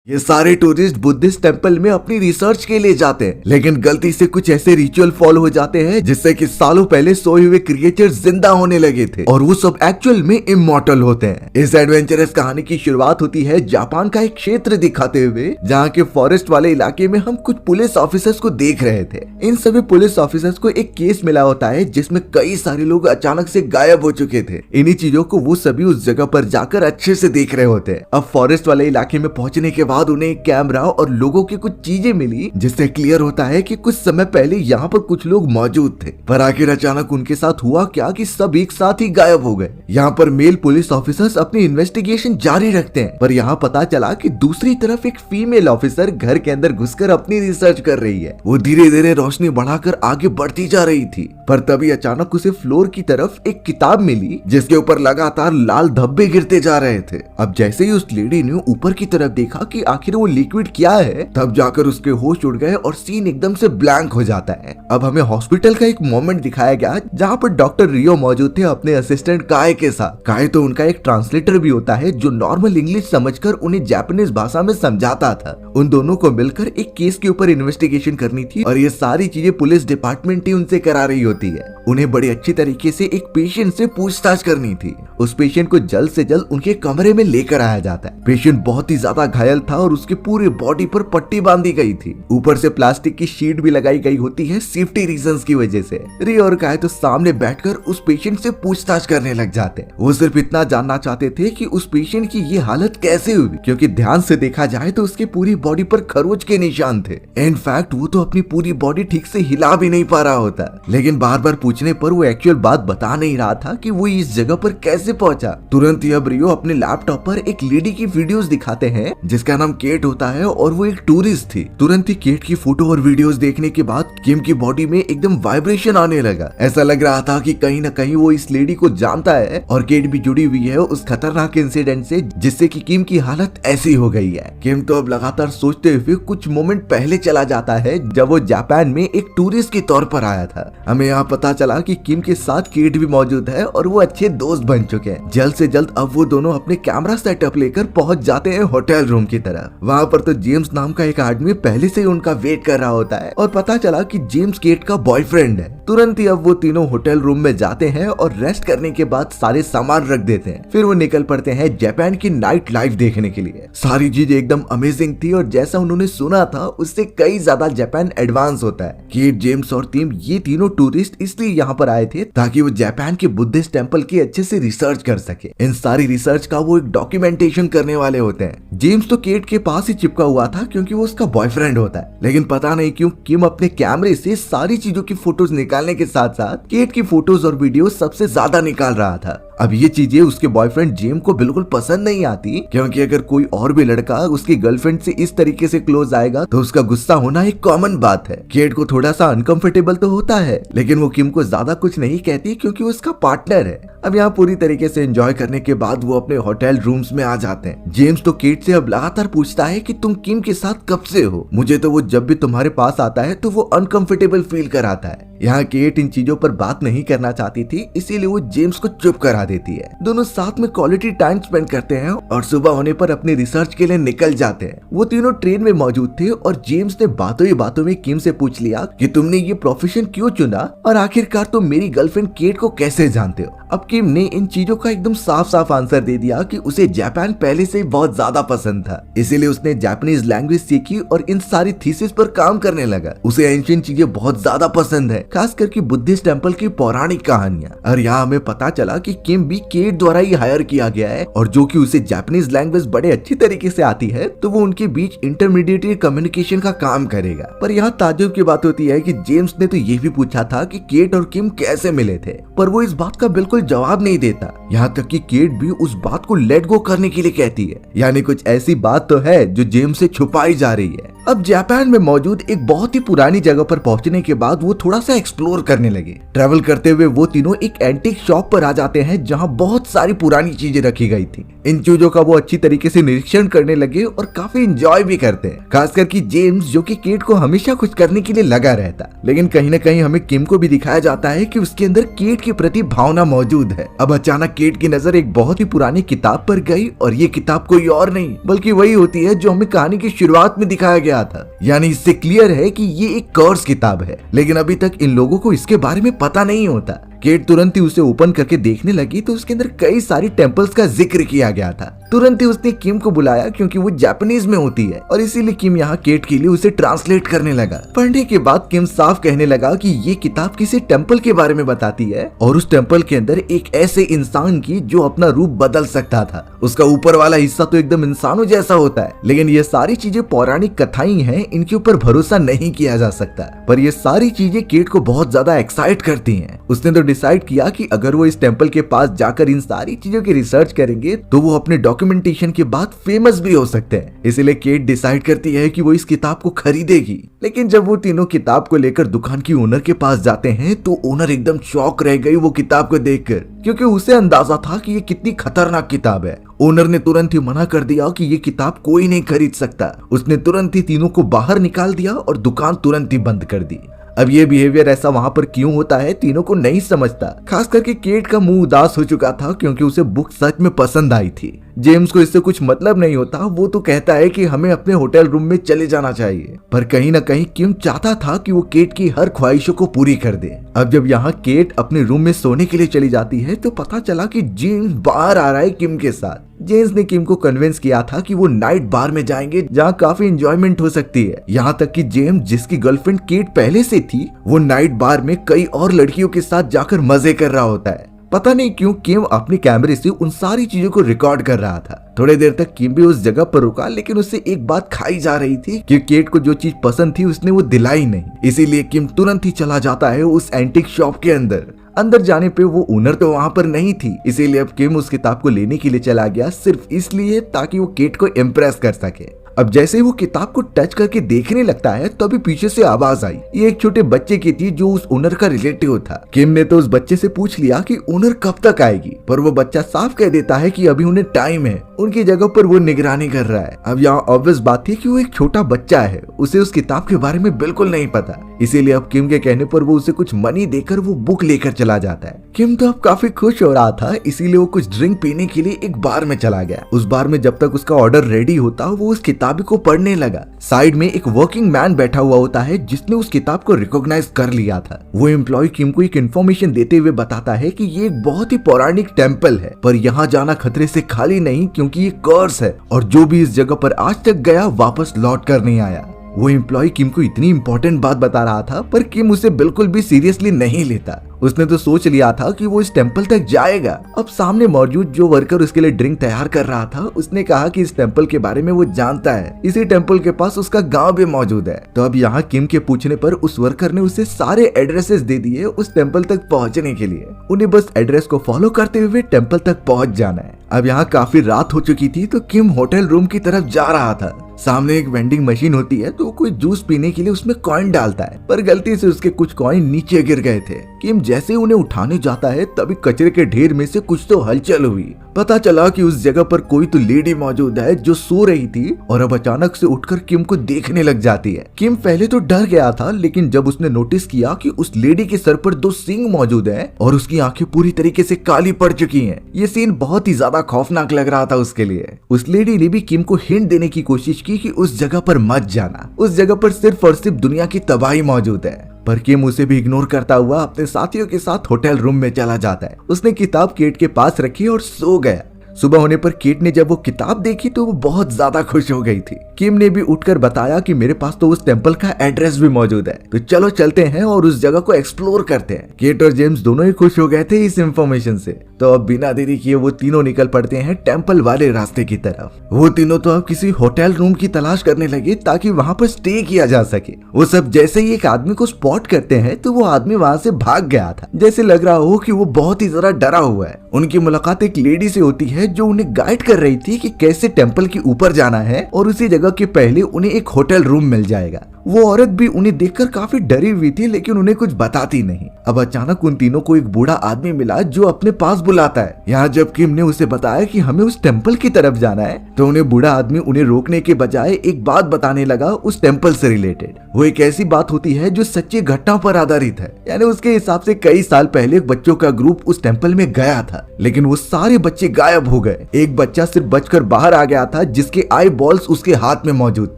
ये सारे tourist Buddhist temple में अपनी रिसर्च के लिए जाते हैं, लेकिन गलती से कुछ ऐसे रिचुअल फॉलो हो जाते हैं जिससे कि सालों पहले सोए हुए क्रिएचर जिंदा होने लगे थे और वो सब एक्चुअल में इमॉर्टल होते हैं। इस एडवेंचरस कहानी की शुरुआत होती है जापान का एक क्षेत्र दिखाते हुए, जहाँ के फॉरेस्ट वाले इलाके में हम कुछ पुलिस ऑफिसर्स को देख रहे थे। इन सभी पुलिस ऑफिसर्स को एक केस मिला होता है जिसमें कई सारे लोग अचानक से गायब हो चुके थे। इन्हीं चीजों को वो सभी उस जगह पर जाकर अच्छे से देख रहे होते हैं। अब फॉरेस्ट वाले इलाके में पहुंचने के बाद उन्हें एक कैमरा और लोगों की कुछ चीजें मिली, जिससे क्लियर होता है कि कुछ समय पहले यहाँ पर कुछ लोग मौजूद थे, पर आखिर अचानक उनके साथ हुआ क्या कि सब एक साथ ही गायब हो गए। यहाँ पर मेल पुलिस ऑफिसर्स अपनी इन्वेस्टिगेशन जारी रखते हैं, पर यहाँ पता चला कि दूसरी तरफ एक फीमेल ऑफिसर घर के अंदर घुसकर अपनी रिसर्च कर रही है। वो धीरे धीरे रोशनी बढ़ाकर आगे बढ़ती जा रही थी, पर तभी अचानक उसे फ्लोर की तरफ एक किताब मिली जिसके ऊपर लगातार लाल धब्बे गिरते जा रहे थे। अब जैसे ही उस लेडी ने ऊपर की तरफ देखा कि आखिर वो लिक्विड क्या है, तब जाकर उसके होश उड़ गए और सीन एकदम से ब्लैंक हो जाता है। अब हमें हॉस्पिटल का एक मोमेंट दिखाया गया जहाँ पर डॉक्टर रियो मौजूद थे अपने असिस्टेंट काय के साथ। काय तो उनका एक ट्रांसलेटर भी होता है जो नॉर्मल इंग्लिश समझकर उन्हें जापानीज भाषा में समझाता था। उन दोनों को मिलकर एक केस के ऊपर इन्वेस्टिगेशन करनी थी और ये सारी चीजें पुलिस डिपार्टमेंट ही उनसे करा रही होती है। उन्हें बड़ी अच्छी तरीके से एक पेशेंट से पूछताछ करनी थी। उस पेशेंट को जल्द से जल्द उनके कमरे में लेकर आया जाता है। पेशेंट बहुत ही ज्यादा घायल था और उसके पूरे बॉडी पर पट्टी बांधी गई थी। ऊपर से प्लास्टिक की शीट भी लगाई गई होती है सेफ्टी रीजंस की वजह से। रे और काय तो सामने बैठकर उस पेशेंट से पूछताछ करने लग जाते। वो सिर्फ इतना जानना चाहते थे कि उस पेशेंट की ये हालत कैसे हुई, क्योंकि ध्यान से देखा जाए तो उसके पूरी बॉडी पर खरोच के निशान थे। इनफैक्ट वो तो अपनी पूरी बॉडी ठीक से हिला भी नहीं पा रहा होता, लेकिन बार बार पूछने पर वो एक्चुअल बात बता नहीं रहा था कि वो इस जगह पर कैसे पहुंचा। तुरंत ही अब रियो अपने लैपटॉप पर एक लेडी की वीडियोस दिखाते हैं जिसका नाम केट होता है और वो एक टूरिस्ट थी। तुरंत ही केट की फोटो और वीडियोस देखने के बाद किम की बॉडी में एकदम वाइब्रेशन आने लगा। ऐसा लग रहा था कि कहीं न कहीं वो इस लेडी को जानता है और केट भी जुड़ी हुई है उस खतरनाक इंसिडेंट से जिससे कि किम की हालत ऐसी हो गई है। किम तो अब लगातार सोचते हुए कुछ मोमेंट पहले चला जाता है जब वो जापान में एक टूरिस्ट के तौर पर आया था। हमें यहाँ पता चला कि किम के साथ केट भी मौजूद है और वो अच्छे दोस्त बन चुके हैं। जल्द से जल्द अब वो दोनों अपने कैमरा सेटअप लेकर पहुंच जाते हैं होटल रूम की तरफ। वहाँ पर तो जेम्स नाम का एक आदमी पहले से ही उनका वेट कर रहा होता है और पता चला कि जेम्स केट का बॉयफ्रेंड है। तुरंत ही अब वो तीनों होटल रूम में जाते हैं और रेस्ट करने के बाद सारे सामान रख देते हैं। फिर वो निकल पड़ते हैं जापान की नाइट लाइफ देखने के लिए। सारी चीजें एकदम अमेजिंग थी और जैसा उन्होंने सुना था उससे कई ज्यादा जापान एडवांस होता है। केट, जेम्स और टीम ये तीनों टूरिस्ट इसलिए यहाँ पर आए थे ताकि वो जापान के बुद्धिस्ट टेंपल की अच्छे से रिसर्च कर सके। इन सारी रिसर्च का वो एक डॉक्यूमेंटेशन करने वाले होते हैं। जेम्स तो केट के पास ही चिपका हुआ था क्योंकि वो उसका बॉयफ्रेंड होता है, लेकिन पता नहीं क्यों किम अपने कैमरे से सारी चीजों की फोटोज निकालने के साथ साथ केट की फोटोज और वीडियो सबसे ज्यादा निकाल रहा था। अब ये चीजें उसके बॉयफ्रेंड जेम को बिल्कुल पसंद नहीं आती, क्योंकि अगर कोई और भी लड़का उसकी गर्लफ्रेंड से इस तरीके से क्लोज आएगा तो उसका गुस्सा होना एक कॉमन बात है। केट को थोड़ा सा अनकंफर्टेबल तो होता है, लेकिन वो किम को ज्यादा कुछ नहीं कहती क्योंकि वो उसका पार्टनर है। अब यहाँ पूरी तरीके से एंजॉय करने के बाद वो अपने होटल रूम्स में आ जाते हैं। जेम्स तो केट से अब लगातार पूछता है कि तुम किम के साथ कब से हो? मुझे तो वो जब भी तुम्हारे पास आता है तो वो अनकंफर्टेबल फील कराता है। यहाँ केट इन चीजों पर बात नहीं करना चाहती थी, इसीलिए वो जेम्स को चुप करा देती है। दोनों साथ में क्वालिटी टाइम स्पेंड करते हैं और सुबह होने पर अपनी रिसर्च के लिए निकल जाते हैं। वो तीनों ट्रेन में मौजूद थे और जेम्स ने बातों ही बातों में किम से पूछ लिया कि तुमने ये प्रोफेशन क्यों चुना और आखिरकार तुम मेरी गर्लफ्रेंड केट को कैसे जानते हो? अब किम ने इन चीजों का एकदम साफ साफ आंसर दे दिया कि उसे जापान पहले से बहुत ज्यादा पसंद था, इसीलिए उसने जापानीज लैंग्वेज सीखी और इन सारी थीसिस पर काम करने लगा। उसे एंशिएंट चीजें बहुत ज्यादा पसंद है, खास करके बुद्धिस्ट टेंपल की पौराणिक कहानियां। और यहाँ हमें पता चला कि किम भी केट द्वारा ही हायर किया गया है और जो कि उसे जापानीज लैंग्वेज बड़े अच्छी तरीके से आती है, तो वो उनके बीच इंटरमीडिएट कम्युनिकेशन का काम करेगा। पर यहाँ ताज्जुब की बात होती है कि जेम्स ने तो ये भी पूछा था कि केट और किम कैसे मिले थे, पर वो इस बात का बिल्कुल जवाब नहीं देता। यहाँ तक कि केट भी उस बात को लेट गो करने के लिए कहती है, यानी कुछ ऐसी बात तो है जो जेम्स से छुपाई जा रही है। अब जापान में मौजूद एक बहुत ही पुरानी जगह पर पहुंचने के बाद वो थोड़ा सा एक्सप्लोर करने लगे। ट्रैवल करते हुए वो तीनों एक एंटीक शॉप पर आ जाते हैं जहां बहुत सारी पुरानी चीजें रखी गई थी। इन चीजों का वो अच्छी तरीके से निरीक्षण करने लगे और काफी इंजॉय भी करते हैं, खासकर कि जेम्स जो कि केट को हमेशा कुछ करने के लिए लगा रहता। लेकिन कहीं न कहीं हमें किम को भी दिखाया जाता है कि उसके अंदर केट के प्रति भावना मौजूद है। अब अचानक केट की नजर एक बहुत ही पुरानी किताब पर गई और ये किताब कोई और नहीं बल्कि वही होती है जो हमें कहानी की शुरुआत में दिखाया गया था। यानी इससे क्लियर है कि ये एक कर्स किताब है, लेकिन अभी तक इन लोगों को इसके बारे में पता नहीं होता। केट तुरंत ही उसे ओपन करके देखने लगी तो उसके अंदर कई सारी टेम्पल्स का जिक्र किया गया था। तुरंत ही उसने किम को बुलाया क्योंकि वो जापानीज में होती है और इसीलिए किम यहाँ केट के लिए उसे ट्रांसलेट करने लगा। पढ़ने के बाद किम साफ कहने लगा कि ये किताब किसी टेम्पल के बारे में बताती है और उस टेम्पल के अंदर एक ऐसे इंसान की जो अपना रूप बदल सकता था। उसका ऊपर वाला हिस्सा तो एकदम इंसानों जैसा होता है, लेकिन ये सारी चीजें पौराणिक कथाएं हैं, इनके ऊपर भरोसा नहीं किया जा सकता। पर ये सारी चीजें केट को बहुत ज्यादा एक्साइट करती हैं। उसने तो डिसाइड किया कि अगर वो इस टेम्पल के पास जाकर इन सारी चीजों की रिसर्च करेंगे तो वो अपने डॉक्यूमेंटेशन के बाद फेमस भी हो सकते हैं। इसलिए केट डिसाइड करती है कि वो इस किताब को खरीदेगी। लेकिन जब वो तीनों किताब को लेकर दुकान की ओनर के पास जाते हैं तो ओनर एकदम शॉक रह गई वो किताब को देखकर, क्योंकि उसे अंदाजा था कि ये कितनी खतरनाक किताब है। ओनर ने तुरंत ही मना कर दिया कि ये किताब कोई नहीं खरीद सकता। उसने तुरंत ही तीनों को बाहर निकाल दिया और दुकान तुरंत ही बंद कर दी। अब ये बिहेवियर ऐसा वहां पर क्यों होता है तीनों को नहीं समझता। खास करके केट का मुंह उदास हो चुका था क्योंकि उसे बुक सच में पसंद आई थी। जेम्स को इससे कुछ मतलब नहीं होता, वो तो कहता है कि हमें अपने होटल रूम में चले जाना चाहिए। पर कहीं न कहीं किम चाहता था कि वो केट की हर ख्वाहिशों को पूरी कर दे। अब जब यहाँ केट अपने रूम में सोने के लिए चली जाती है तो पता चला कि जेम्स बाहर आ रहा है किम के साथ। जेम्स ने किम को कन्विंस किया था कि वो नाइट बार में जाएंगे जहाँ काफी एंजॉयमेंट हो सकती है। यहाँ तक कि जेम्स जिसकी गर्लफ्रेंड केट पहले से थी वो नाइट बार में कई और लड़कियों के साथ जाकर मजे कर रहा होता है। पता नहीं क्यों किम अपने कैमरे से उन सारी चीजों को रिकॉर्ड कर रहा था। थोड़ी देर तक किम भी उस जगह पर रुका, लेकिन उससे एक बात खाई जा रही थी कि केट को जो चीज पसंद थी उसने वो दिलाई नहीं। इसीलिए किम तुरंत ही चला जाता है उस एंटीक शॉप के अंदर। अंदर जाने पे वो ओनर तो वहां पर नहीं थी, इसीलिए अब किम उस किताब को लेने के लिए चला गया, सिर्फ इसलिए ताकि वो केट को इम्प्रेस कर सके। अब जैसे ही वो किताब को टच करके देखने लगता है तभी पीछे से आवाज आई। ये एक छोटे बच्चे की थी जो उस ओनर का रिलेटिव था। किम ने तो उस बच्चे से पूछ लिया कि ओनर कब तक आएगी, पर वो बच्चा साफ कह देता है कि अभी उन्हें टाइम है, उनकी जगह पर वो निगरानी कर रहा है। अब यहाँ ऑब्वियस बात थी कि वो एक छोटा बच्चा है, उसे उस किताब के बारे में बिल्कुल नहीं पता। इसीलिए अब किम के कहने पर वो उसे कुछ मनी देकर वो बुक लेकर चला जाता है। किम तो अब काफी खुश हो रहा था, इसीलिए वो कुछ ड्रिंक पीने के लिए एक बार में चला गया। उस बार में जब तक उसका ऑर्डर रेडी होता वो उस किताब को पढ़ने लगा। साइड में एक वर्किंग मैन बैठा हुआ होता है जिसने उस किताब को रिकॉग्नाइज कर लिया था। वो एम्प्लॉय किम को एक इन्फॉर्मेशन देते हुए बताता है कि ये एक बहुत ही पौराणिक टेम्पल है, पर यहाँ जाना खतरे से खाली नहीं क्योंकि ये कर्स है और जो भी इस जगह पर आज तक गया वापस लौट कर नहीं आया। वो एम्प्लॉय किम को इतनी इंपॉर्टेंट बात बता रहा था, पर किम उसे बिल्कुल भी सीरियसली नहीं लेता। उसने तो सोच लिया था कि वो इस टेम्पल तक जाएगा। अब सामने मौजूद जो वर्कर उसके लिए ड्रिंक तैयार कर रहा था उसने कहा कि इस टेम्पल के बारे में वो जानता है, इसी टेम्पल के पास उसका गांव भी मौजूद है। तो अब यहाँ किम के पूछने पर उस वर्कर ने उसे सारे एड्रेसेस दे दिए उस टेम्पल तक पहुँचने के लिए। उन्हें बस एड्रेस को फॉलो करते हुए टेम्पल तक पहुँच जाना है। अब यहाँ काफी रात हो चुकी थी तो किम होटल रूम की तरफ जा रहा था। सामने एक वेंडिंग मशीन होती है तो कोई जूस पीने के लिए उसमें कॉइन डालता है, पर गलती से उसके कुछ कॉइन नीचे गिर गए थे। किम जैसे ही उन्हें उठाने जाता है तभी कचरे के ढेर में से कुछ तो हलचल हुई। पता चला कि उस जगह पर कोई तो लेडी मौजूद है जो सो रही थी और अब अचानक से उठकर किम को देखने लग जाती है। किम पहले तो डर गया था, लेकिन जब उसने नोटिस किया कि उस लेडी के सर पर 2 सींग मौजूद हैं और उसकी आंखें पूरी तरीके से काली पड़ चुकी हैं, ये सीन बहुत ही ज्यादा खौफनाक लग रहा था उसके लिए। उस लेडी ने भी किम को हिंट देने की कोशिश की कि उस जगह पर मत जाना, उस जगह पर सिर्फ और सिर्फ दुनिया की तबाही मौजूद है। पर किम उसे भी इग्नोर करता हुआ अपने साथियों के साथ होटल रूम में चला जाता है। उसने किताब केट के पास रखी और सो गया। सुबह होने पर केट ने जब वो किताब देखी तो वो बहुत ज्यादा खुश हो गई थी। किम ने भी उठकर बताया कि मेरे पास तो उस टेम्पल का एड्रेस भी मौजूद है, तो चलो चलते हैं और उस जगह को एक्सप्लोर करते हैं। केट और जेम्स दोनों ही खुश हो गए थे इस इंफॉर्मेशन से। तो अब बिना देरी किए वो तीनों निकल पड़ते हैं टेम्पल वाले रास्ते की तरफ। वो तीनों तो अब किसी होटल रूम की तलाश करने लगे ताकि वहाँ पर स्टे किया जा सके। वो सब जैसे ही एक आदमी को स्पॉट करते हैं तो वो आदमी वहाँ से भाग गया था, जैसे लग रहा हो कि वो बहुत ही ज्यादा डरा हुआ है। उनकी मुलाकात एक लेडी से होती है जो उन्हें गाइड कर रही थी कि कैसे टेम्पल के ऊपर जाना है और उसी जगह के पहले उन्हें एक होटल रूम मिल जाएगा। वो औरत भी उन्हें देखकर काफी डरी हुई थी, लेकिन उन्हें कुछ बताती नहीं। अब अचानक उन तीनों को एक बूढ़ा आदमी मिला जो अपने पास बुलाता है। यहाँ जब किम ने उसे बताया कि हमें उस टेम्पल की तरफ जाना है, तो उन्हें बूढ़ा आदमी उन्हें रोकने के बजाय एक बात बताने लगा उस टेम्पल से रिलेटेड। वो एक ऐसी बात होती है जो सच्ची घटना पर आधारित है। यानी उसके हिसाब से कई साल पहले एक बच्चों का ग्रुप उस टेम्पल में गया था, लेकिन वो सारे बच्चे गायब हो गए। एक बच्चा सिर्फ बचकर बाहर आ गया था, जिसके आई बॉल्स उसके हाथ में मौजूद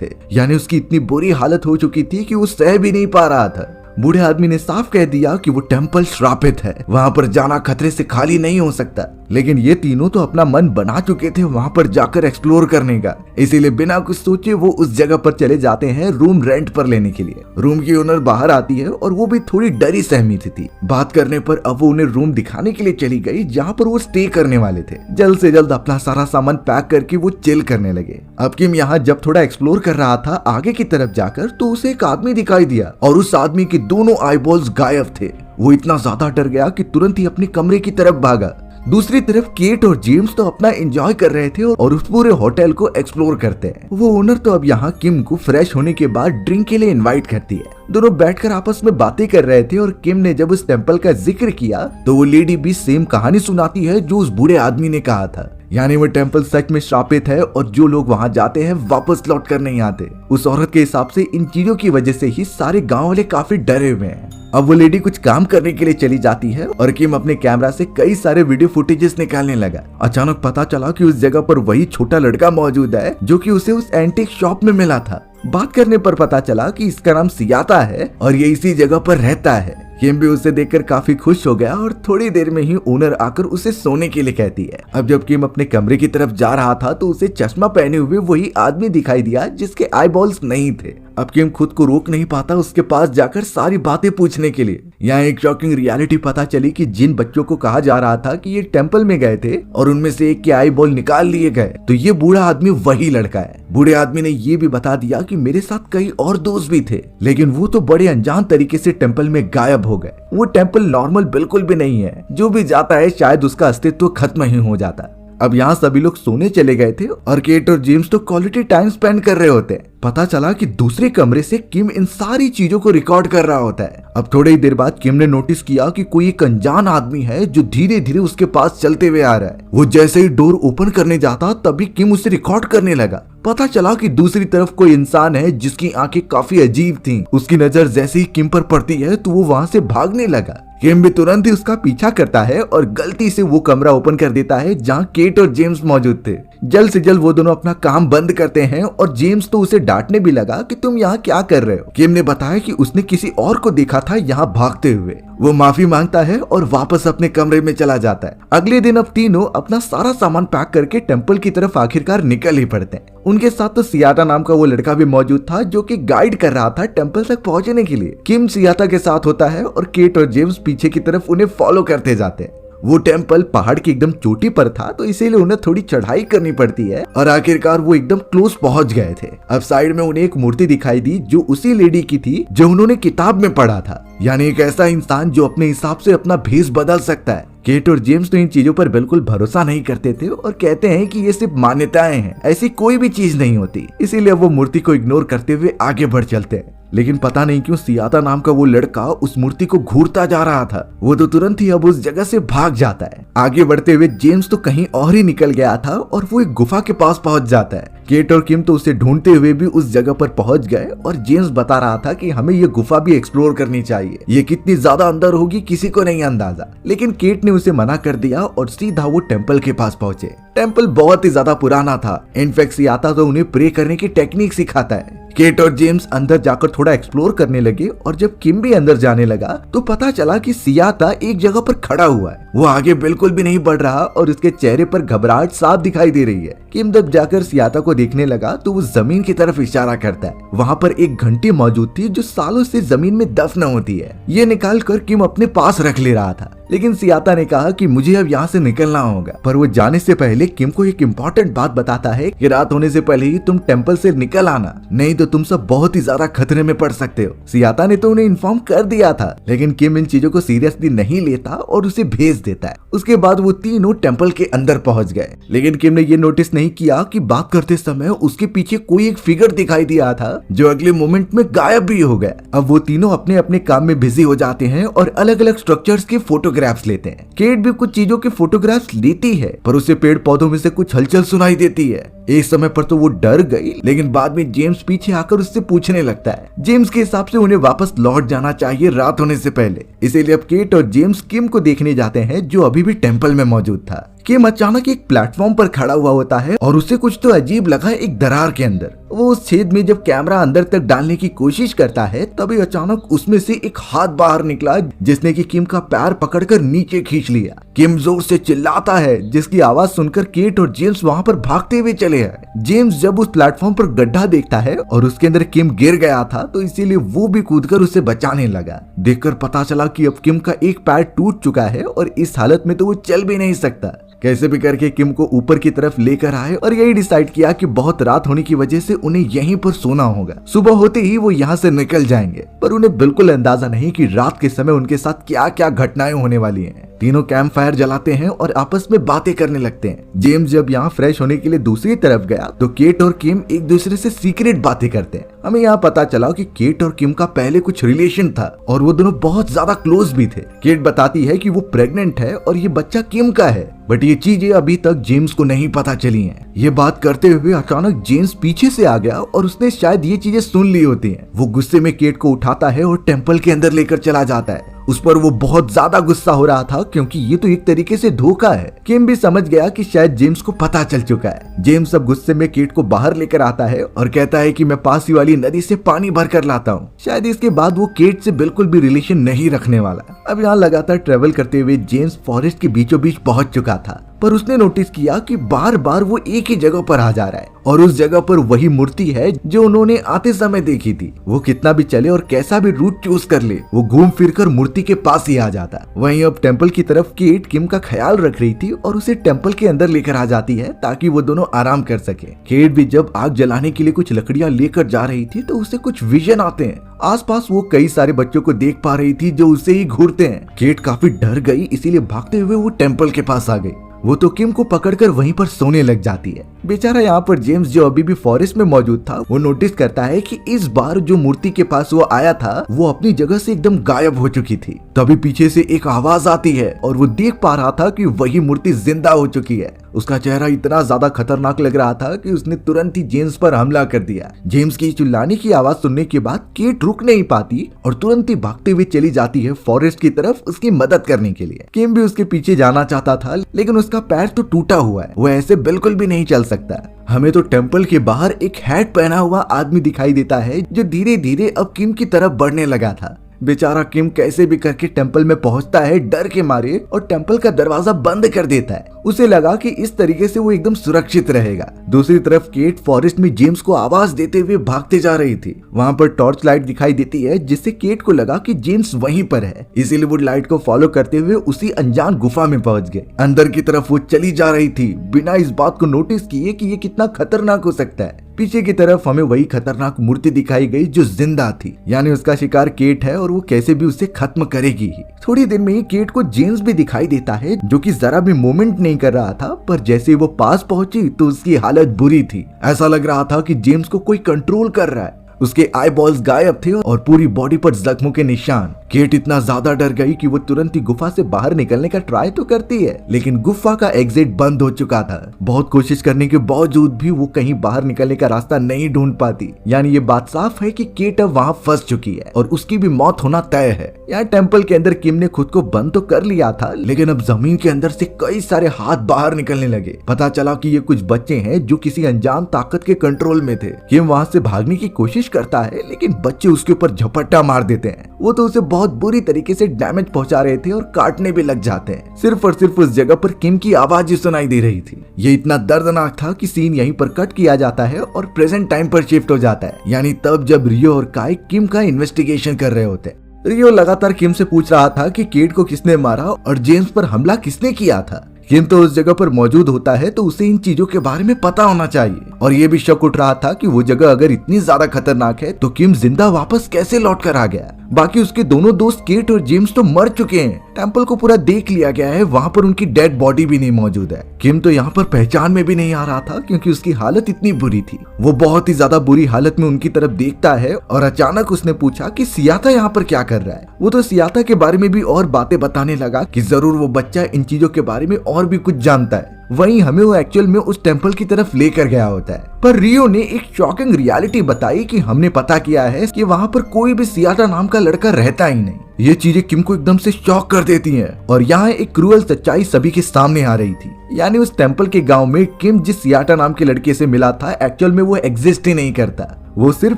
थे। यानी उसकी इतनी बुरी हालत हो चुकी थी कि वो सह भी नहीं पा रहा था। बूढ़े आदमी ने साफ कह दिया कि वो टेम्पल श्रापित है, वहाँ पर जाना खतरे से खाली नहीं हो सकता। लेकिन ये तीनों तो अपना मन बना चुके थे वहाँ पर जाकर एक्सप्लोर करने का, इसीलिए बिना कुछ सोचे वो उस जगह पर चले जाते हैं रूम रेंट पर लेने के लिए। रूम की ओनर बाहर आती है और वो भी थोड़ी डरी सहमी थी। बात करने पर अब वो उन्हें रूम दिखाने के लिए चली गई जहाँ पर वो स्टे करने वाले थे। जल्द से जल्द अपना सारा सामान पैक करके वो चिल करने लगे। अब किम यहाँ जब थोड़ा एक्सप्लोर कर रहा था आगे की तरफ जाकर, तो उसे एक आदमी दिखाई दिया और उस आदमी के दोनों आईबॉल्स गायब थे। वो इतना ज्यादा डर गया कि तुरंत ही अपने कमरे की तरफ भागा। दूसरी तरफ केट और जेम्स तो अपना एंजॉय कर रहे थे और उस पूरे होटल को एक्सप्लोर करते हैं। वो ओनर तो अब यहाँ किम को फ्रेश होने के बाद ड्रिंक के लिए इनवाइट करती है। दोनों बैठकर आपस में बातें कर रहे थे और किम ने जब उस टेम्पल का जिक्र किया तो वो लेडी भी सेम कहानी सुनाती है जो उस बूढ़े आदमी ने कहा था। यानी वो टेम्पल सच में श्रापित है और जो लोग वहाँ जाते हैं वापस लौट कर नहीं आते। उस औरत के हिसाब से इन चीजों की वजह से ही सारे गाँव वाले काफी डरे हुए हैं। अब वो लेडी कुछ काम करने के लिए चली जाती है और किम अपने कैमरा से कई सारे वीडियो फुटेजेस निकालने लगा। अचानक पता चला कि उस जगह पर वही छोटा लड़का मौजूद है जो कि उसे उस एंटीक शॉप में मिला था। बात करने पर पता चला कि इसका नाम सियाता है और ये इसी जगह पर रहता है। किम भी उसे देखकर काफी खुश हो गया और थोड़ी देर में ही ओनर आकर उसे सोने के लिए कहती है। अब जब किम अपने कमरे की तरफ जा रहा था तो उसे चश्मा पहने हुए वही आदमी दिखाई दिया जिसके आई बॉल्स नहीं थे। अब किम खुद को रोक नहीं पाता उसके पास जाकर सारी बातें पूछने के लिए। यहाँ एक शॉकिंग रियलिटी पता चली कि जिन बच्चों को कहा जा रहा था कि ये टेम्पल में गए थे और उनमें से एक के आई बॉल निकाल लिए गए, तो ये बूढ़ा आदमी वही लड़का है। बूढ़े आदमी ने ये भी बता दिया कि मेरे साथ कई और दोस्त भी थे, लेकिन वो तो बड़े अनजान तरीके से टेम्पल में गायब हो गए। वो टेम्पल नॉर्मल बिल्कुल भी नहीं है, जो भी जाता है शायद उसका अस्तित्व खत्म ही हो जाता। अब यहाँ सभी लोग सोने चले गए थे और केट और जेम्स तो क्वालिटी टाइम स्पेंड कर रहे होते हैं। पता चला कि दूसरे कमरे से किम इन सारी चीजों को रिकॉर्ड कर रहा होता है। अब थोड़ी ही देर बाद किम ने नोटिस किया कि कोई एक अनजान आदमी है जो धीरे धीरे उसके पास चलते हुए आ रहा है। वो जैसे ही डोर ओपन करने जाता तभी किम उसे रिकॉर्ड करने लगा। पता चला कि दूसरी तरफ कोई इंसान है जिसकी आंखें काफी अजीब थीं। उसकी नजर जैसे ही किम पर पड़ती है तो वो वहाँ से भागने लगा। किम भी तुरंत ही उसका पीछा करता है और गलती से वो कमरा ओपन कर देता है जहाँ केट और जेम्स मौजूद थे। जल्द से जल्द वो दोनों अपना काम बंद करते हैं और जेम्स तो उसे डांटने भी लगा कि तुम यहाँ क्या कर रहे हो। किम ने बताया कि उसने किसी और को देखा था यहाँ भागते हुए। वो माफी मांगता है और वापस अपने कमरे में चला जाता है। अगले दिन अब तीनों अपना सारा सामान पैक करके टेम्पल की तरफ आखिरकार निकल ही पड़ते हैं। उनके साथ तो सियाता नाम का वो लड़का भी मौजूद था जो कि गाइड कर रहा था टेम्पल तक पहुंचने के लिए। किम सियाता के साथ होता है और केट और जेम्स पीछे की तरफ उन्हें फॉलो करते जाते हैं। वो टेम्पल पहाड़ की एकदम चोटी पर था तो इसीलिए उन्हें थोड़ी चढ़ाई करनी पड़ती है और आखिरकार वो एकदम क्लोज पहुंच गए थे। अब साइड में उन्हें एक मूर्ति दिखाई दी जो उसी लेडी की थी जो उन्होंने किताब में पढ़ा था। यानी एक ऐसा इंसान जो अपने हिसाब से अपना भेष बदल सकता है। केट और जेम्स तो इन चीजों पर बिल्कुल भरोसा नहीं करते थे और कहते हैं कि ये सिर्फ मान्यताएं हैं, ऐसी कोई भी चीज नहीं होती। इसीलिए वो मूर्ति को इग्नोर करते हुए आगे बढ़ चलते हैं। लेकिन पता नहीं क्यों सियाता नाम का वो लड़का उस मूर्ति को घूरता जा रहा था। वो तो तुरंत ही अब उस जगह से भाग जाता है। आगे बढ़ते हुए जेम्स तो कहीं और ही निकल गया था और वो एक गुफा के पास पहुंच जाता है। केट और किम तो उसे ढूंढते हुए भी उस जगह पर पहुंच गए और जेम्स बता रहा था कि हमें ये गुफा भी एक्सप्लोर करनी चाहिए। ये कितनी ज्यादा अंदर होगी किसी को नहीं अंदाजा। लेकिन केट ने उसे मना कर दिया और सीधा वो टेम्पल के पास पहुंचे। टेम्पल बहुत ही ज्यादा पुराना था। इनफैक्ट सियाता तो उन्हें प्रे करने की टेक्निक सिखाता है। केट और जेम्स अंदर जाकर थोड़ा एक्सप्लोर करने लगे और जब किम भी अंदर जाने लगा तो पता चला कि सियाता एक जगह पर खड़ा हुआ है। वो आगे बिल्कुल भी नहीं बढ़ रहा और उसके चेहरे पर घबराहट साफ दिखाई दे रही है। किम जब जाकर सियाता को देखने लगा तो वो जमीन की तरफ इशारा करता है। वहाँ पर एक घंटी मौजूद थी जो सालों से जमीन में दफन होती है। ये निकाल कर किम अपने पास रख ले रहा था। लेकिन सियाता ने कहा कि मुझे अब यहाँ से निकलना होगा। पर वो जाने से पहले किम को एक इम्पोर्टेंट बात बताता है कि रात होने से पहले ही तुम टेम्पल से निकल आना, नहीं तो तुम सब बहुत ही ज्यादा खतरे में पड़ सकते हो। सियाता ने तो उन्हें इन्फॉर्म कर दिया था, लेकिन किम इन चीजों को सीरियसली नहीं लेता और उसे भेज देता है। उसके बाद वो तीनों टेम्पल के अंदर पहुंच गए, लेकिन किम ने ये नोटिस नहीं किया कि बात करते समय उसके पीछे कोई एक फिगर दिखाई दिया था जो अगले मोमेंट में गायब भी हो गया। अब वो तीनों अपने अपने काम में बिजी हो जाते हैं और अलग अलग स्ट्रक्चर्स के फोटोग्राफ्स लेते हैं। केट भी कुछ चीजों के फोटोग्राफ्स लेती है, पर उसे पेड़ पौधों में से कुछ हलचल सुनाई देती है। एक समय पर तो वो डर गई, लेकिन बाद में जेम्स पीछे आकर उससे पूछने लगता है। जेम्स के हिसाब से उन्हें वापस लौट जाना चाहिए रात होने से पहले, इसीलिए अब केट और जेम्स किम को देखने जाते हैं जो अभी भी टेम्पल में मौजूद था। किम अचानक एक प्लेटफॉर्म पर खड़ा हुआ होता है और उसे कुछ तो अजीब लगा एक दरार के अंदर। वो उस छेद में जब कैमरा अंदर तक डालने की कोशिश करता है तभी अचानक उसमें से एक हाथ बाहर निकला जिसने कि किम का पैर पकड़कर नीचे खींच लिया। किम जोर से चिल्लाता है, जिसकी आवाज सुनकर केट और जेम्स वहां पर भागते हुए चले आए। जेम्स जब उस प्लेटफॉर्म पर गड्ढा देखता है और उसके अंदर किम गिर गया था तो इसीलिए वो भी कूदकर उसे बचाने लगा। देखकर पता चला कि अब किम का एक पैर टूट चुका है और इस हालत में तो वो चल भी नहीं सकता। कैसे भी करके किम को ऊपर की तरफ लेकर आए और यही डिसाइड किया कि बहुत रात होने की वजह से उन्हें यहीं पर सोना होगा। सुबह होते ही वो यहाँ से निकल जाएंगे, पर उन्हें बिल्कुल अंदाजा नहीं कि रात के समय उनके साथ क्या क्या घटनाएं होने वाली हैं। तीनों कैंप फायर जलाते हैं और आपस में बातें करने लगते हैं। जेम्स जब यहाँ फ्रेश होने के लिए दूसरी तरफ गया तो केट और किम एक दूसरे से सीक्रेट बातें करते हैं। हमें यहाँ पता चला कि केट और किम का पहले कुछ रिलेशन था और वो दोनों बहुत ज्यादा क्लोज भी थे। केट बताती है कि वो प्रेग्नेंट है और ये बच्चा किम का है, बट ये चीजें अभी तक जेम्स को नहीं पता चली हैं। ये बात करते हुए अचानक जेम्स पीछे से आ गया और उसने शायद ये चीजें सुन ली होती हैं। वो गुस्से में केट को उठाता है और टेम्पल के अंदर लेकर चला जाता है। उस पर वो बहुत ज्यादा गुस्सा हो रहा था क्योंकि ये तो एक तरीके से धोखा है। किम भी समझ गया कि शायद जेम्स को पता चल चुका है। जेम्स अब गुस्से में केट को बाहर लेकर आता है और कहता है कि मैं पास ही वाली नदी से पानी भर कर लाता हूँ। शायद इसके बाद वो केट से बिल्कुल भी रिलेशन नहीं रखने वाला। अब यहाँ लगातार ट्रेवल करते हुए जेम्स फॉरेस्ट के बीचों बीच पहुंच चुका था, पर उसने नोटिस किया कि बार बार वो एक ही जगह पर आ जा रहा है और उस जगह पर वही मूर्ति है जो उन्होंने आते समय देखी थी। वो कितना भी चले और कैसा भी रूट चूज कर ले, वो घूम फिर कर मूर्ति के पास ही आ जाता। वहीं अब टेम्पल की तरफ केट किम का ख्याल रख रही थी और उसे टेम्पल के अंदर लेकर आ जाती है ताकि वो दोनों आराम कर सके। केट भी जब आग जलाने के लिए कुछ लकड़ियां लेकर जा रही थी तो उसे कुछ विजन आते हैं। आसपास वो कई सारे बच्चों को देख पा रही थी जो उसे ही घूरते हैं। केट काफी डर गई, इसीलिए भागते हुए वो टेम्पल के पास आ गई। वो तो किम को पकड़कर वहीं पर सोने लग जाती है। बेचारा यहाँ पर जेम्स जो अभी भी फॉरेस्ट में मौजूद था वो नोटिस करता है कि इस बार जो मूर्ति के पास वो आया था वो अपनी जगह से एकदम गायब हो चुकी थी। तभी पीछे से एक आवाज आती है और वो देख पा रहा था कि वही मूर्ति जिंदा हो चुकी है। उसका चेहरा इतना ज्यादा खतरनाक लग रहा था कि उसने तुरंत ही जेम्स पर हमला कर दिया। जेम्स की चिल्लाने की आवाज सुनने के बाद केट रुक नहीं पाती और तुरंत ही भागते हुए चली जाती है फॉरेस्ट की तरफ उसकी मदद करने के लिए। किम भी उसके पीछे जाना चाहता था, लेकिन उसका पैर तो टूटा हुआ है, वो ऐसे बिल्कुल भी नहीं चल सकता। हमें तो टेम्पल के बाहर एक हैट पहना हुआ आदमी दिखाई देता है जो धीरे धीरे अब किम की तरफ बढ़ने लगा था। बेचारा किम कैसे भी करके टेम्पल में पहुंचता है डर के मारे और टेम्पल का दरवाजा बंद कर देता है। उसे लगा कि इस तरीके से वो एकदम सुरक्षित रहेगा। दूसरी तरफ केट फॉरेस्ट में जेम्स को आवाज देते हुए भागते जा रही थी। वहाँ पर टॉर्च लाइट दिखाई देती है जिससे केट को लगा कि जेम्स वहीं पर है, इसीलिए वो लाइट को फॉलो करते हुए उसी अनजान गुफा में पहुंच गए। अंदर की तरफ वो चली जा रही थी बिना इस बात को नोटिस किए कि ये कितना खतरनाक हो सकता है। पीछे की तरफ हमें वही खतरनाक मूर्ति दिखाई गई जो जिंदा थी, यानी उसका शिकार केट है और वो कैसे भी उसे खत्म करेगी ही। थोड़ी देर में ही केट को जेम्स भी दिखाई देता है जो कि जरा भी मूवमेंट नहीं कर रहा था, पर जैसे ही वो पास पहुंची तो उसकी हालत बुरी थी। ऐसा लग रहा था कि जेम्स को कोई कंट्रोल कर रहा है। उसके आई बॉल्स गायब थे और पूरी बॉडी पर जख्मों के निशान। केट इतना ज्यादा डर गई कि वो तुरंत ही गुफा से बाहर निकलने का ट्राई तो करती है, लेकिन गुफा का एग्जिट बंद हो चुका था। बहुत कोशिश करने के बावजूद भी वो कहीं बाहर निकलने का रास्ता नहीं ढूंढ पाती। यानी ये बात साफ है कि केट अब वहाँ फंस चुकी है और उसकी भी मौत होना तय है। यहाँ टेम्पल के अंदर किम ने खुद को बंद तो कर लिया था, लेकिन अब जमीन के अंदर से कई सारे हाथ बाहर निकलने लगे। पता चला कि ये कुछ बच्चे हैं जो किसी अनजान ताकत के कंट्रोल में थे। किम वहाँ से भागने की कोशिश करता है, लेकिन बच्चे उसके ऊपर झपट्टा मार देते हैं। वो तो उसे बहुत बुरी तरीके से डैमेज पहुंचा रहे थे और काटने भी लग जाते हैं। सिर्फ और सिर्फ उस जगह पर किम की आवाज ही सुनाई दे रही थी। ये इतना दर्दनाक था कि सीन यहीं पर कट किया जाता है और प्रेजेंट टाइम पर शिफ्ट हो जाता है, यानी तब जब रियो और काई किम का इन्वेस्टिगेशन कर रहे होते हैं। रियो लगातार किम से पूछ रहा था कि केट को किसने मारा और जेम्स पर हमला किसने किया था। किम तो उस जगह पर मौजूद होता है तो उसे इन चीजों के बारे में पता होना चाहिए और ये भी शक उठ रहा था कि वो जगह अगर इतनी ज्यादा खतरनाक है तो किम जिंदा वापस कैसे लौट कर आ गया। बाकी उसके दोनों दोस्त केट और जेम्स तो मर चुके हैं। टेम्पल को पूरा देख लिया गया है, वहाँ पर उनकी डेड बॉडी भी नहीं मौजूद है। किम तो यहाँ पर पहचान में भी नहीं आ रहा था क्योंकि उसकी हालत इतनी बुरी थी। वो बहुत ही ज्यादा बुरी हालत में उनकी तरफ देखता है और अचानक उसने पूछा कि सियाता यहाँ पर क्या कर रहा है। वो तो सियाता के बारे में भी और बातें बताने लगा कि जरूर वो बच्चा इन चीजों के बारे में और भी कुछ जानता है। वहीं हमें वो एक्चुअल में उस टेम्पल की तरफ लेकर गया होता है। पर रियो ने एक शॉकिंग रियलिटी बताई कि हमने पता किया है कि वहाँ पर कोई भी सियाता नाम का लड़का रहता ही नहीं। ये चीजें किम को एकदम से शॉक कर देती हैं और यहाँ एक क्रूअल सच्चाई सभी के सामने आ रही थी। यानी उस टेम्पल के गांव में किम जिस सियाता नाम के लड़के से मिला था एक्चुअल में वो एग्जिस्ट ही नहीं करता। वो सिर्फ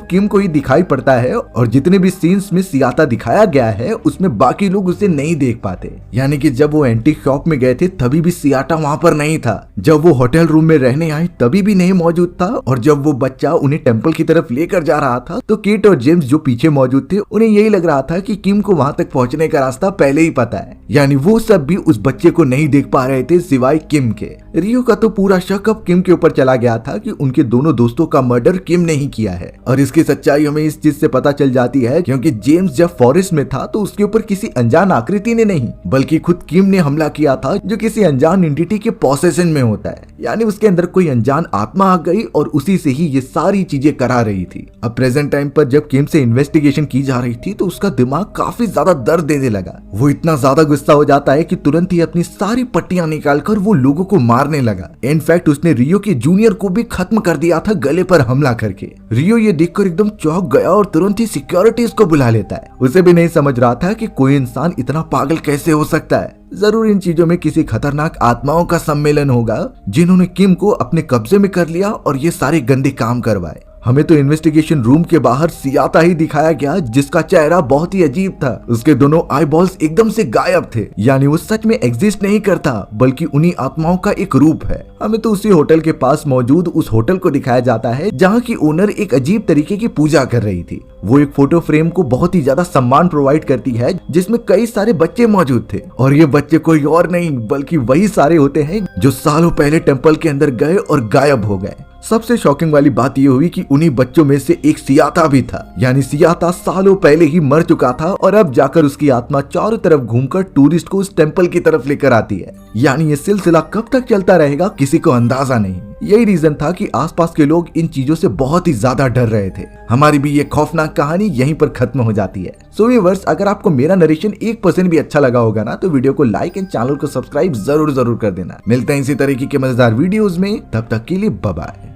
किम को ही दिखाई पड़ता है और जितने भी सीन्स में सियाता दिखाया गया है उसमें बाकी लोग उसे नहीं देख पाते। यानी कि जब वो एंटीक शॉप में गए थे तभी भी सियाता वहाँ पर नहीं था, जब वो होटल रूम में रहने आए तभी भी नहीं मौजूद था और जब वो बच्चा उन्हें टेम्पल की तरफ लेकर जा रहा था तो केट और जेम्स जो पीछे मौजूद थे उन्हें यही लग रहा था कि किम को वहाँ तक पहुँचने का रास्ता पहले ही पता है। यानी वो सब भी उस बच्चे को नहीं देख पा रहे थे सिवाय किम के। रियो का तो पूरा शक अब किम के ऊपर चला गया था कि उनके दोनों दोस्तों का मर्डर किम ने ही किया है और इसकी सच्चाई हमें इस चीज से पता चल जाती है क्योंकि जेम्स जब फॉरेस्ट में था तो उसके ऊपर किसी अनजान आकृति ने नहीं बल्कि खुद किम ने हमला किया था जो किसी अनजान एंटिटी के पोसेशन में होता है। यानी उसके अंदर कोई अनजान आत्मा आ गई और उसी से ही ये सारी चीजें करा रही थी। अब प्रेजेंट टाइम पर जब किम से इन्वेस्टिगेशन की जा रही थी तो उसका दिमाग काफी ज्यादा दर्द देने लगा। वो इतना ज्यादा गुस्सा हो जाता है कि तुरंत ही अपनी सारी पट्टियां निकालकर वो लोगों को मारने लगा। इनफैक्ट उसने रियो के जूनियर को भी खत्म कर दिया था गले पर हमला करके। रियो ये देखकर एकदम चौंक गया और तुरंत ही सिक्योरिटीज को बुला लेता है। उसे भी नहीं समझ रहा था कि कोई इंसान इतना पागल कैसे हो सकता है। जरूर इन चीजों में किसी खतरनाक आत्माओं का सम्मेलन होगा जिन्होंने किम को अपने कब्जे में कर लिया और ये सारे गंदे काम करवाए। हमें तो इन्वेस्टिगेशन रूम के बाहर सियाता ही दिखाया गया जिसका चेहरा बहुत ही अजीब था। उसके दोनों आई बॉल्स एकदम से गायब थे। यानी वो सच में एग्जिस्ट नहीं करता बल्कि उन्हीं आत्माओं का एक रूप है। हमें तो उसी होटल के पास मौजूद उस होटल को दिखाया जाता है जहाँ की ओनर एक अजीब तरीके की पूजा कर रही थी। वो एक फोटो फ्रेम को बहुत ही ज्यादा सम्मान प्रोवाइड करती है जिसमें कई सारे बच्चे मौजूद थे और ये बच्चे कोई और नहीं बल्कि वही सारे होते हैं जो सालों पहले टेम्पल के अंदर गए और गायब हो गए। सबसे शॉकिंग वाली बात ये हुई कि उन्हीं बच्चों में से एक सियाता भी था। यानी सियाता सालों पहले ही मर चुका था और अब जाकर उसकी आत्मा चारों तरफ घूमकर टूरिस्ट को उस टेम्पल की तरफ लेकर आती है। यानी ये सिलसिला कब तक चलता रहेगा किसी को अंदाजा नहीं। यही रीजन था कि आसपास के लोग इन चीजों से बहुत ही ज्यादा डर रहे थे। हमारी भी ये खौफनाक कहानी यहीं पर खत्म हो जाती है। सो व्यूअर्स, अगर आपको मेरा नरेशन 1% भी अच्छा लगा होगा ना तो वीडियो को लाइक एंड चैनल को सब्सक्राइब जरूर कर देना। मिलते हैं इसी तरीके के मजेदार वीडियोस में, तब तक के लिए बाय बाय।